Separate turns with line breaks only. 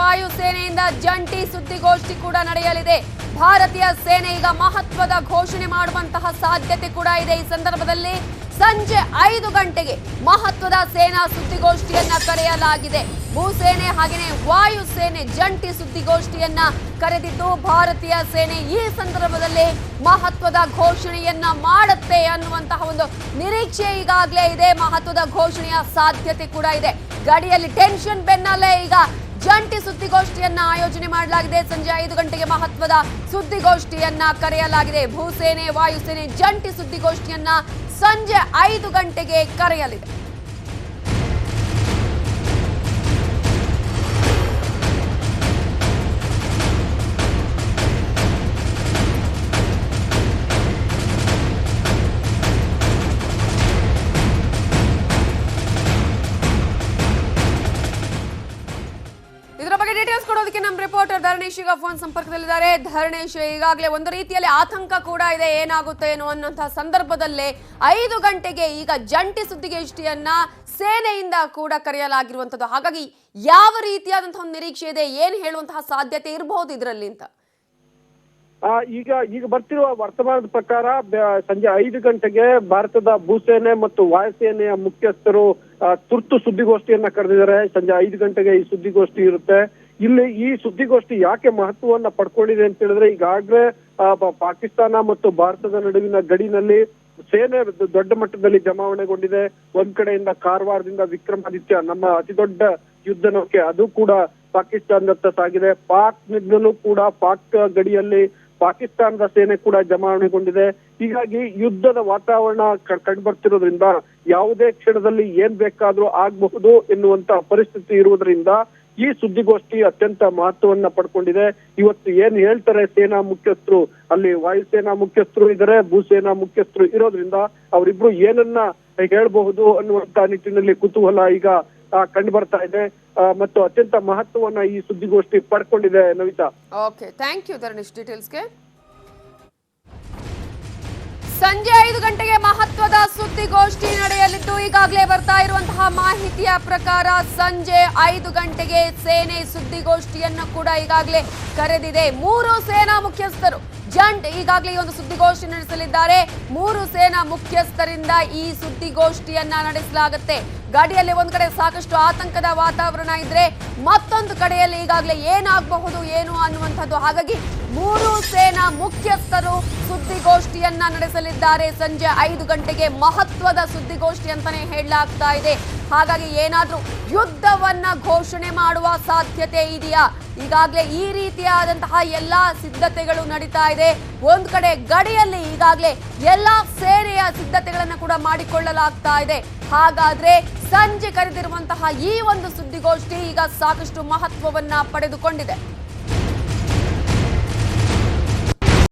ವಾಯುಸೇನೆಯಿಂದ ಜಂಟಿ ಸುದ್ದಿಗೋಷ್ಠಿ ಕೂಡ ನಡೆಯಲಿದೆ. ಭಾರತೀಯ ಸೇನೆ ಈಗ ಮಹತ್ವದ ಘೋಷಣೆ ಮಾಡುವಂತಹ ಸಾಧ್ಯತೆ ಕೂಡ ಇದೆ. ಈ ಸಂದರ್ಭದಲ್ಲಿ ಸಂಜೆ 5 ಗಂಟೆಗೆ ಮಹತ್ವದ ಸೇನಾ ಸುದ್ದಿಗೋಷ್ಠಿಯನ್ನ ಕರೆಯಲಾಗಿದೆ. ಭೂಸೇನೆ ಹಾಗೆಯೇ ವಾಯುಸೇನೆ ಜಂಟಿ ಸುದ್ದಿಗೋಷ್ಠಿಯನ್ನ ಕರೆದಿದ್ದು ಭಾರತೀಯ ಸೇನೆ ಈ ಸಂದರ್ಭದಲ್ಲಿ ಮಹತ್ವದ ಘೋಷಣೆಯನ್ನ ಮಾಡುತ್ತೆ ಅನ್ನುವಂತಹ ಒಂದು ನಿರೀಕ್ಷೆ ಈಗಾಗಲೇ ಇದೆ. ಮಹತ್ವದ ಘೋಷಣೆಯ ಸಾಧ್ಯತೆ ಕೂಡ ಇದೆ. ಗಡಿಯಲ್ಲಿ ಟೆನ್ಷನ್ ಬೆನ್ನಲ್ಲೇ ಈಗ ಜಂಟಿ ಸುದ್ದಿಗೋಷ್ಠಿಯನ್ನ ಆಯೋಜನೆ ಮಾಡಲಾಗಿದೆ. ಸಂಜೆ 5 ಗಂಟೆಗೆ ಮಹತ್ವದ ಸುದ್ದಿಗೋಷ್ಠಿಯನ್ನ ಕರೆಯಲಾಗಿದೆ. ಭೂಸೇನೆ ವಾಯುಸೇನೆ ಜಂಟಿ ಸುದ್ದಿಗೋಷ್ಠಿಯನ್ನ ಸಂಜೆ 5 ಗಂಟೆಗೆ ಕರೆಯಲಿದೆ. ಇದರ ಬಗ್ಗೆ ಡೀಟೇಲ್ಸ್ ಕೊಡೋದಕ್ಕೆ ನಮ್ಮ ರಿಪೋರ್ಟರ್ ಧರಣೇಶ್ ಈಗ ಫೋನ್ ಸಂಪರ್ಕದಲ್ಲಿದ್ದಾರೆ. ಧರಣೇಶ್, ಈಗಾಗಲೇ ಒಂದು ರೀತಿಯಲ್ಲಿ ಆತಂಕ ಕೂಡ ಇದೆ, ಏನಾಗುತ್ತೆ ಏನೋ ಅನ್ನೋಂತಹ ಸಂದರ್ಭದಲ್ಲೇ 5 ಗಂಟೆಗೆ ಈಗ ಜಂಟಿ ಸುದ್ದಿಗೋಷ್ಠಿಯನ್ನ ಸೇನೆಯಿಂದ ಕೂಡ ಕರೆಯಲಾಗಿರುವಂತದ್ದು. ಹಾಗಾಗಿ ಯಾವ ರೀತಿಯಾದಂತಹ ಒಂದು ನಿರೀಕ್ಷೆ ಇದೆ, ಏನ್ ಹೇಳುವಂತಹ ಸಾಧ್ಯತೆ ಇರಬಹುದು ಇದರಲ್ಲಿ ಅಂತ?
ಈಗ ಬರ್ತಿರುವ ವರ್ತಮಾನದ ಪ್ರಕಾರ ಸಂಜೆ 5 ಗಂಟೆಗೆ ಭಾರತದ ಭೂಸೇನೆ ಮತ್ತು ವಾಯುಸೇನೆಯ ಮುಖ್ಯಸ್ಥರು ತುರ್ತು ಸುದ್ದಿಗೋಷ್ಠಿಯನ್ನ ಕರೆದಿದ್ದಾರೆ. ಸಂಜೆ 5 ಗಂಟೆಗೆ ಈ ಸುದ್ದಿಗೋಷ್ಠಿ ಇರುತ್ತೆ. ಇಲ್ಲಿ ಈ ಸುದ್ದಿಗೋಷ್ಠಿ ಯಾಕೆ ಮಹತ್ವವನ್ನ ಪಡ್ಕೊಂಡಿದೆ ಅಂತ ಹೇಳಿದ್ರೆ, ಈಗಾಗಲೇ ಪಾಕಿಸ್ತಾನ ಮತ್ತು ಭಾರತದ ನಡುವಿನ ಗಡಿನಲ್ಲಿ ಸೇನೆ ದೊಡ್ಡ ಮಟ್ಟದಲ್ಲಿ ಜಮಾವಣೆಗೊಂಡಿದೆ. ಒಂದ್ ಕಡೆಯಿಂದ ಕಾರವಾರದಿಂದ ವಿಕ್ರಮಾದಿತ್ಯ, ನಮ್ಮ ಅತಿ ದೊಡ್ಡ ಯುದ್ಧ ನೌಕೆ, ಅದು ಕೂಡ ಪಾಕಿಸ್ತಾನದತ್ತ ಸಾಗಿದೆ. ಪಾಕ್ನಿಂದಲೂ ಕೂಡ ಪಾಕ್ ಗಡಿಯಲ್ಲಿ ಪಾಕಿಸ್ತಾನದ ಸೇನೆ ಕೂಡ ಜಮಾವಣೆಗೊಂಡಿದೆ. ಹೀಗಾಗಿ ಯುದ್ಧದ ವಾತಾವರಣ ಕಂಡು ಬರ್ತಿರೋದ್ರಿಂದ ಯಾವುದೇ ಕ್ಷಣದಲ್ಲಿ ಏನ್ ಬೇಕಾದ್ರೂ ಆಗ್ಬಹುದು ಎನ್ನುವಂತ ಪರಿಸ್ಥಿತಿ ಇರುವುದರಿಂದ ಈ ಸುದ್ದಿಗೋಷ್ಠಿ ಅತ್ಯಂತ ಮಹತ್ವವನ್ನ ಪಡ್ಕೊಂಡಿದೆ. ಇವತ್ತು ಏನ್ ಹೇಳ್ತಾರೆ ಸೇನಾ ಮುಖ್ಯಸ್ಥರು, ಅಲ್ಲಿ ವಾಯುಸೇನಾ ಮುಖ್ಯಸ್ಥರು ಇದ್ದಾರೆ, ಭೂಸೇನಾ ಮುಖ್ಯಸ್ಥರು ಇರೋದ್ರಿಂದ ಅವರಿಬ್ರು ಏನನ್ನ ಹೇಳ್ಬಹುದು ಅನ್ನುವಂತ ನಿಟ್ಟಿನಲ್ಲಿ ಕುತೂಹಲ ಈಗ ಕಂಡು ಬರ್ತಾ ಇದೆ ಮತ್ತು ಅತ್ಯಂತ ಮಹತ್ವವನ್ನ ಈ ಸುದ್ದಿಗೋಷ್ಠಿ ಪಡ್ಕೊಂಡಿದೆ. Navitha,
okay, thank you Dharanesh ಡೀಟೇಲ್ಸ್ಗೆ. ಸಂಜೆ 5 ಗಂಟೆಗೆ ಮಹತ್ವದ ಸುದ್ದಿಗೋಷ್ಠಿ ನಡೆಯಲಿದ್ದು, ಈಗಾಗಲೇ ಬರ್ತಾ ಇರುವಂತಹ ಮಾಹಿತಿಯ ಪ್ರಕಾರ ಸಂಜೆ 5 ಗಂಟೆಗೆ ಸೇನೆ ಸುದ್ದಿಗೋಷ್ಠಿಯನ್ನು ಕೂಡ ಈಗಾಗಲೇ ಕರೆದಿದೆ. 3 ಸೇನಾ ಮುಖ್ಯಸ್ಥರು ಈಗಾಗಲೇ ಈ ಒಂದು ಸುದ್ದಿಗೋಷ್ಠಿ ನಡೆಸಲಿದ್ದಾರೆ. 3 ಸೇನಾ ಮುಖ್ಯಸ್ಥರಿಂದ ಈ ಸುದ್ದಿಗೋಷ್ಠಿಯನ್ನ ನಡೆಸಲಾಗುತ್ತೆ. ಗಡಿಯಲ್ಲಿ ಒಂದ್ ಕಡೆ ಸಾಕಷ್ಟು ಆತಂಕದ ವಾತಾವರಣ ಇದ್ರೆ, ಮತ್ತೊಂದು ಕಡೆಯಲ್ಲಿ ಈಗಾಗಲೇ ಏನಾಗಬಹುದು ಏನು ಅನ್ನುವಂಥದ್ದು. ಹಾಗಾಗಿ 3 ಸೇನಾ ಮುಖ್ಯಸ್ಥರು ಸುದ್ದಿಗೋಷ್ಠಿಯನ್ನ ನಡೆಸಲಿದ್ದಾರೆ. ಸಂಜೆ 5 ಗಂಟೆಗೆ ಮಹತ್ವದ ಸುದ್ದಿಗೋಷ್ಠಿ ಅಂತಾನೆ ಹೇಳಲಾಗ್ತಾ ಇದೆ. ಹಾಗಾಗಿ ಏನಾದ್ರೂ ಯುದ್ಧವನ್ನ ಘೋಷಣೆ ಮಾಡುವ ಸಾಧ್ಯತೆ ಇದೆಯಾ? ಈಗಾಗಲೇ ಈ ರೀತಿಯಾದಂತಹ ಎಲ್ಲಾ ಸಿದ್ಧತೆಗಳು ನಡೀತಾ ಇದೆ. ಒಂದ್ ಕಡೆ ಗಡಿಯಲ್ಲಿ ಈಗಾಗಲೇ ಎಲ್ಲಾ ಸೇನೆಯ ಸಿದ್ಧತೆಗಳನ್ನ ಕೂಡ ಮಾಡಿಕೊಳ್ಳಲಾಗ್ತಾ ಇದೆ. ಹಾಗಾದ್ರೆ ಸಂಜೆ ಕರೆದಿರುವಂತಹ ಈ ಒಂದು ಸುದ್ದಿಗೋಷ್ಠಿ ಈಗ ಸಾಕಷ್ಟು ಮಹತ್ವವನ್ನ ಪಡೆದುಕೊಂಡಿದೆ.